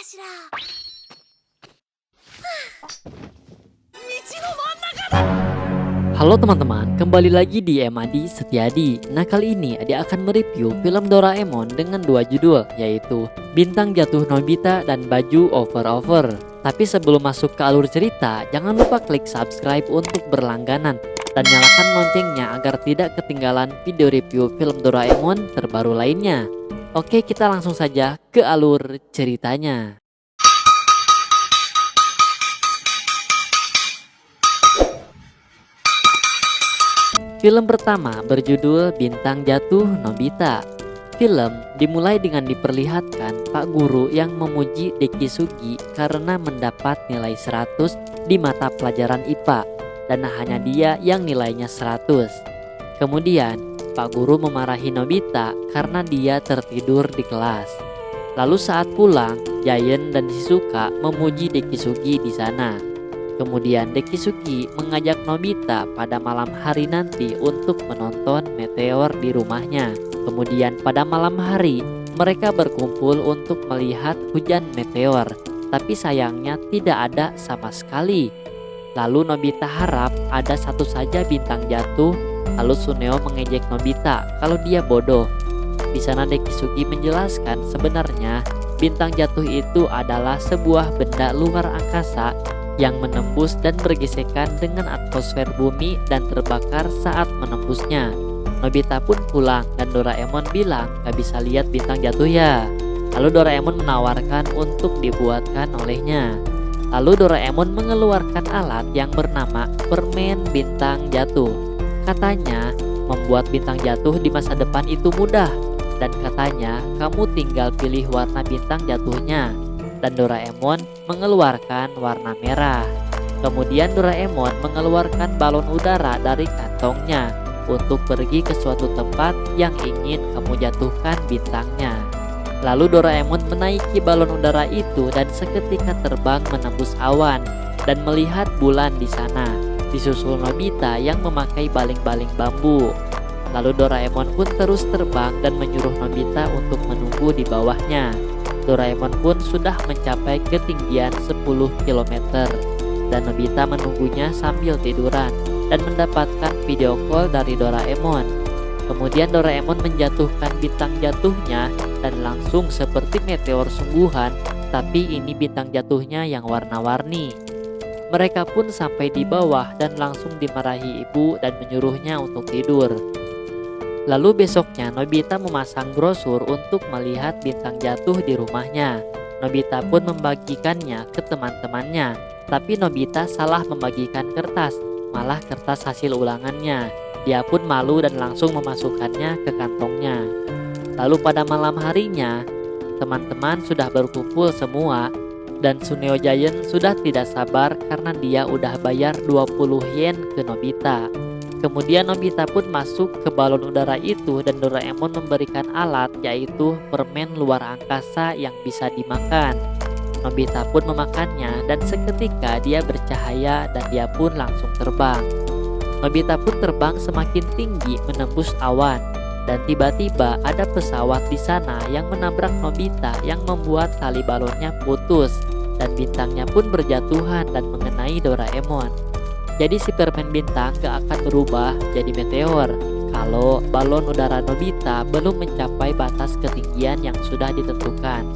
しら。Halo teman-teman, kembali lagi di Emadi Setiadi. Nah, kali ini Adi akan mereview film Doraemon dengan dua judul, yaitu Bintang Jatuh Nobita dan Baju Over-Over. Tapi sebelum masuk ke alur cerita, jangan lupa klik subscribe untuk berlangganan dan nyalakan loncengnya agar tidak ketinggalan video review film Doraemon terbaru lainnya. Oke, kita langsung saja ke alur ceritanya. Film pertama berjudul Bintang Jatuh Nobita. Film dimulai dengan diperlihatkan Pak Guru yang memuji Deki Sugi karena mendapat nilai 100 di mata pelajaran IPA dan hanya dia yang nilainya 100. Kemudian Pak Guru memarahi Nobita karena dia tertidur di kelas. Lalu saat pulang, Giant dan Shizuka memuji Deki Sugi di sana. Kemudian Deki Sugi mengajak Nobita pada malam hari nanti untuk menonton meteor di rumahnya. Kemudian pada malam hari mereka berkumpul untuk melihat hujan meteor, tapi sayangnya tidak ada sama sekali. Lalu Nobita harap ada satu saja bintang jatuh. Lalu Suneo mengejek Nobita kalau dia bodoh. Di sana Deki Sugi menjelaskan sebenarnya bintang jatuh itu adalah sebuah benda luar angkasa yang menembus dan bergesekan dengan atmosfer bumi dan terbakar saat menembusnya. Nobita pun pulang dan Doraemon bilang gak bisa lihat bintang jatuh ya. Lalu Doraemon menawarkan untuk dibuatkan olehnya. Lalu Doraemon mengeluarkan alat yang bernama permen bintang jatuh. Katanya membuat bintang jatuh di masa depan itu mudah. Dan katanya kamu tinggal pilih warna bintang jatuhnya. Dan Doraemon mengeluarkan warna merah. Kemudian Doraemon mengeluarkan balon udara dari kantongnya untuk pergi ke suatu tempat yang ingin kamu jatuhkan bintangnya. Lalu Doraemon menaiki balon udara itu dan seketika terbang menembus awan dan melihat bulan di sana. Disusul Nobita yang memakai baling-baling bambu. Lalu Doraemon pun terus terbang dan menyuruh Nobita untuk menunggu di bawahnya. Doraemon pun sudah mencapai ketinggian 10 km dan Nobita menunggunya sambil tiduran dan mendapatkan video call dari Doraemon. Kemudian Doraemon menjatuhkan bintang jatuhnya dan langsung seperti meteor sungguhan, tapi ini bintang jatuhnya yang warna-warni. Mereka pun sampai di bawah dan langsung dimarahi ibu dan menyuruhnya untuk tidur. Lalu besoknya Nobita memasang brosur untuk melihat bintang jatuh di rumahnya. Nobita pun membagikannya ke teman-temannya. Tapi Nobita salah membagikan kertas, malah kertas hasil ulangannya. Dia pun malu dan langsung memasukkannya ke kantongnya. Lalu pada malam harinya, teman-teman sudah berkumpul semua. Dan Suneo Giant sudah tidak sabar karena dia udah bayar 20 yen ke Nobita. Kemudian Nobita pun masuk ke balon udara itu dan Doraemon memberikan alat, yaitu permen luar angkasa yang bisa dimakan. Nobita pun memakannya dan seketika dia bercahaya dan dia pun langsung terbang. Nobita pun terbang semakin tinggi menembus awan dan tiba-tiba ada pesawat di sana yang menabrak Nobita yang membuat tali balonnya putus dan bintangnya pun berjatuhan dan mengenai Doraemon. Jadi si permen bintang gak akan berubah jadi meteor kalau balon udara Nobita belum mencapai batas ketinggian yang sudah ditentukan.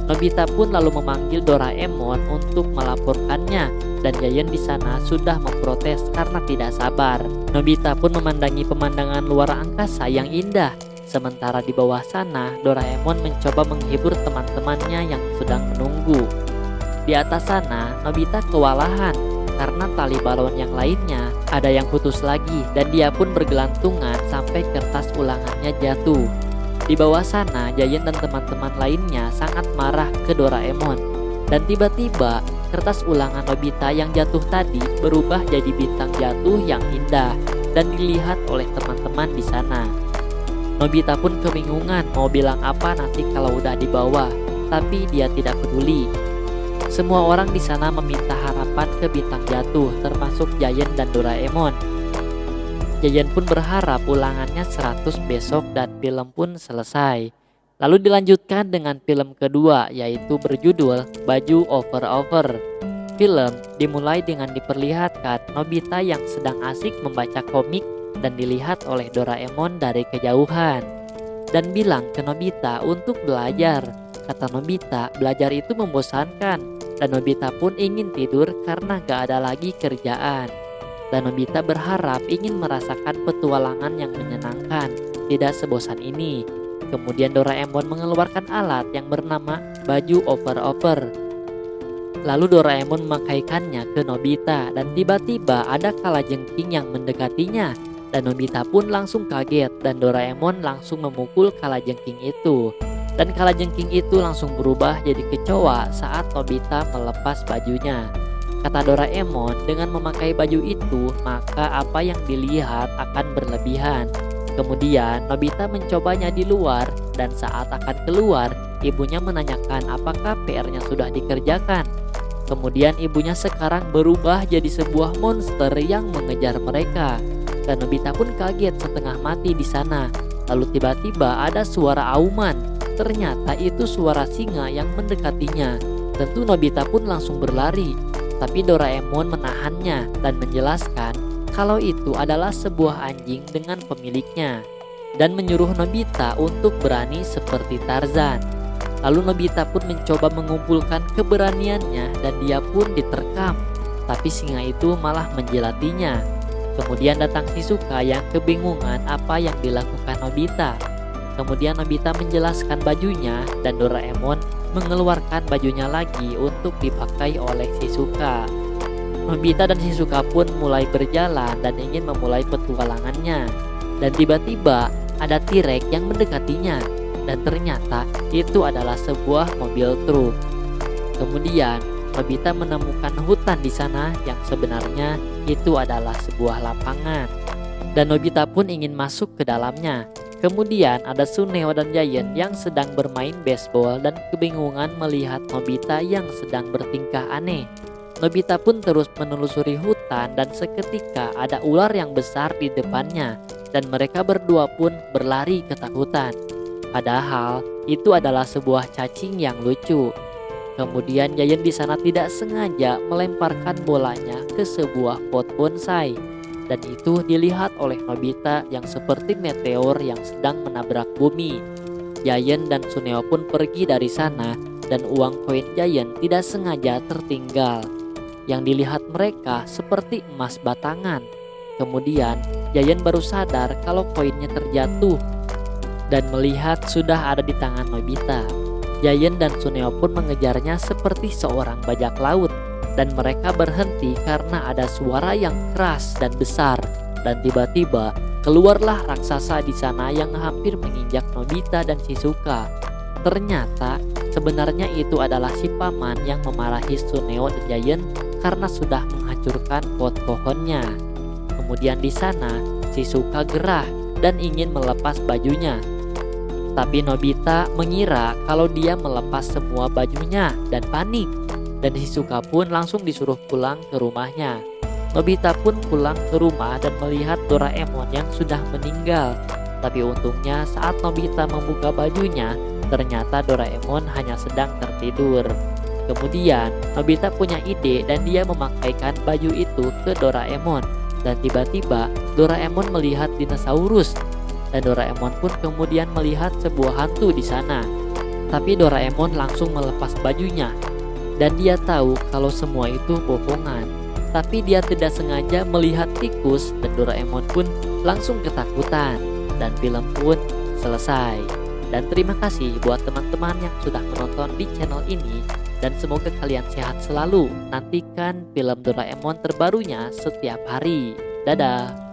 Nobita pun lalu memanggil Doraemon untuk melaporkannya dan Giant di sana sudah memprotes karena tidak sabar. Nobita pun memandangi pemandangan luar angkasa yang indah. Sementara di bawah sana Doraemon mencoba menghibur teman-temannya yang sedang menunggu. Di atas sana Nobita kewalahan karena tali balon yang lainnya ada yang putus lagi dan dia pun bergelantungan sampai kertas ulangannya jatuh. Di bawah sana Giant dan teman-teman lainnya sangat marah ke Doraemon. Dan tiba-tiba kertas ulangan Nobita yang jatuh tadi berubah jadi bintang jatuh yang indah dan dilihat oleh teman-teman di sana. Nobita pun kebingungan mau bilang apa nanti kalau udah di bawah, tapi dia tidak peduli. Semua orang di sana meminta harapan ke bintang jatuh, termasuk Giant dan Doraemon. Giant pun berharap ulangannya 100 besok dan film pun selesai. Lalu dilanjutkan dengan film kedua, yaitu berjudul Baju Over-Over. Film dimulai dengan diperlihatkan Nobita yang sedang asik membaca komik dan dilihat oleh Doraemon dari kejauhan dan bilang ke Nobita untuk belajar. Kata Nobita, belajar itu membosankan dan Nobita pun ingin tidur karena gak ada lagi kerjaan. Dan Nobita berharap ingin merasakan petualangan yang menyenangkan, tidak sebosan ini. Kemudian Doraemon mengeluarkan alat yang bernama baju over-over. Lalu Doraemon memakaikannya ke Nobita dan tiba-tiba ada kalajengking yang mendekatinya. Dan Nobita pun langsung kaget dan Doraemon langsung memukul kalajengking itu. Dan kalajengking itu langsung berubah jadi kecoa saat Nobita melepas bajunya. Kata Doraemon, dengan memakai baju itu, maka apa yang dilihat akan berlebihan. Kemudian Nobita mencobanya di luar dan saat akan keluar, ibunya menanyakan apakah PR-nya sudah dikerjakan. Kemudian ibunya sekarang berubah jadi sebuah monster yang mengejar mereka. Dan Nobita pun kaget setengah mati di sana. Lalu tiba-tiba ada suara auman. Ternyata itu suara singa yang mendekatinya. Tentu Nobita pun langsung berlari. Tapi Doraemon menahannya dan menjelaskan kalau itu adalah sebuah anjing dengan pemiliknya dan menyuruh Nobita untuk berani seperti Tarzan. Lalu Nobita pun mencoba mengumpulkan keberaniannya dan dia pun diterkam. Tapi singa itu malah menjilatinya. Kemudian datang Shizuka yang kebingungan apa yang dilakukan Nobita. Kemudian Nobita menjelaskan bajunya dan Doraemon mengeluarkan bajunya lagi untuk dipakai oleh Shizuka. Nobita dan Shizuka pun mulai berjalan dan ingin memulai petualangannya. Dan tiba-tiba ada T-Rex yang mendekatinya dan ternyata itu adalah sebuah mobil truk. Kemudian Nobita menemukan hutan di sana yang sebenarnya itu adalah sebuah lapangan. Dan Nobita pun ingin masuk ke dalamnya. Kemudian ada Suneo dan Giant yang sedang bermain baseball dan kebingungan melihat Nobita yang sedang bertingkah aneh. Nobita pun terus menelusuri hutan dan seketika ada ular yang besar di depannya dan mereka berdua pun berlari ketakutan. Padahal itu adalah sebuah cacing yang lucu. Kemudian Giant di sana tidak sengaja melemparkan bolanya ke sebuah pot bonsai. Dan itu dilihat oleh Nobita yang seperti meteor yang sedang menabrak bumi. Giant dan Suneo pun pergi dari sana dan uang koin Giant tidak sengaja tertinggal. Yang dilihat mereka seperti emas batangan. Kemudian Giant baru sadar kalau koinnya terjatuh dan melihat sudah ada di tangan Nobita. Giant dan Suneo pun mengejarnya seperti seorang bajak laut. Dan mereka berhenti karena ada suara yang keras dan besar. Dan tiba-tiba keluarlah raksasa di sana yang hampir menginjak Nobita dan Shizuka. Ternyata sebenarnya itu adalah si paman yang memarahi Suneo dan Giant karena sudah menghancurkan pot pohonnya. Kemudian di sana Shizuka gerah dan ingin melepas bajunya. Tapi Nobita mengira kalau dia melepas semua bajunya dan panik. Dan Shizuka pun langsung disuruh pulang ke rumahnya. Nobita pun pulang ke rumah dan melihat Doraemon yang sudah meninggal. Tapi untungnya saat Nobita membuka bajunya, ternyata Doraemon hanya sedang tertidur. Kemudian Nobita punya ide dan dia memakaikan baju itu ke Doraemon. Dan tiba-tiba Doraemon melihat dinosaurus. Dan Doraemon pun kemudian melihat sebuah hantu di sana. Tapi Doraemon langsung melepas bajunya. Dan dia tahu kalau semua itu bohongan. Tapi dia tidak sengaja melihat tikus dan Doraemon pun langsung ketakutan. Dan film pun selesai. Dan terima kasih buat teman-teman yang sudah menonton di channel ini. Dan semoga kalian sehat selalu. Nantikan film Doraemon terbarunya setiap hari. Dadah.